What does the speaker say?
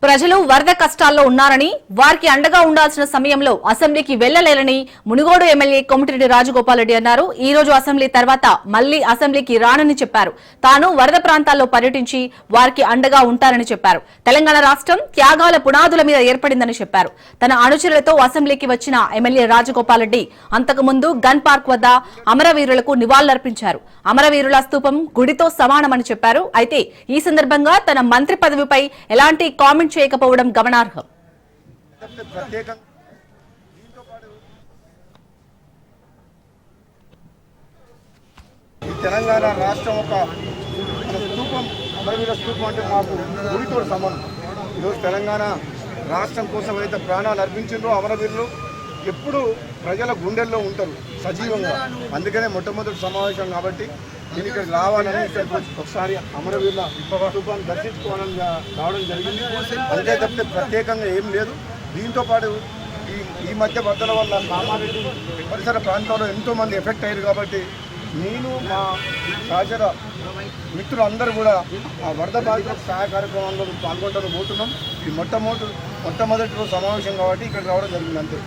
ప్రజలు వరద కష్టాల్లో ఉన్నారని వారికి అండగా ఉండాల్సిన సమయంలో అసెంబ్లీకి వెళ్లలేరని మునుగోడు ఎమ్మెల్యే కోమటిరెడ్డి రాజగోపాల్ రెడ్డి అన్నారు. ఈ రోజు అసెంబ్లీ తర్వాత మళ్లీ అసెంబ్లీకి రానని చెప్పారు. తాను వరద ప్రాంతాల్లో పర్యటించి వారికి అండగా ఉంటారని చెప్పారు. తెలంగాణ రాష్ట్రం త్యాగాల పునాదుల మీద ఏర్పడిందని చెప్పారు. తన అనుచరులతో అసెంబ్లీకి వచ్చిన ఎమ్మెల్యే రాజగోపాల్ రెడ్డి అంతకుముందు గన్ పార్క్ వద్ద అమరవీరులకు నివాళులర్పించారు. అమరవీరుల స్తూపం గుడితో సమానమని చెప్పారు. అయితే ఈ సందర్భంగా తన మంత్రి పదవిపై ఎలాంటి కామెంట్ చేయకపోవడం గమనార్హం. తెలంగాణ రాష్ట్రం ఒక స్తూపం, అమరవీర స్తూపం అంటే మాకు గుడితో సమానం. ఈరోజు తెలంగాణ రాష్ట్రం కోసం అయితే ప్రాణాలు అర్పించిండ్రో అమరవీరులు ఎప్పుడు ప్రజల గుండెల్లో ఉంటారు సజీవంగా. అందుకనే మొట్టమొదటి సమావేశం కాబట్టి దీనికి రావాలని ఒకసారి అమరవీరుల స్తూపాన్ని దర్శించుకోవాలని రావడం జరిగింది. అంతే తప్పితే ప్రత్యేకంగా ఏం లేదు. దీంతో పాటు ఈ మధ్య వరదల వల్ల కామారెడ్డి పరిసర ప్రాంతాల్లో ఎంతోమంది ఎఫెక్ట్ అయ్యారు కాబట్టి నేను మా సహచర మిత్రులు అందరూ కూడా ఆ వరద బాధితులకు సహాయ కార్యక్రమంలో పాల్గొంటాను పోతున్నాం. ఈ మొట్టమొదటి రోజు సమావేశం కాబట్టి ఇక్కడికి రావడం జరిగింది. అంతే.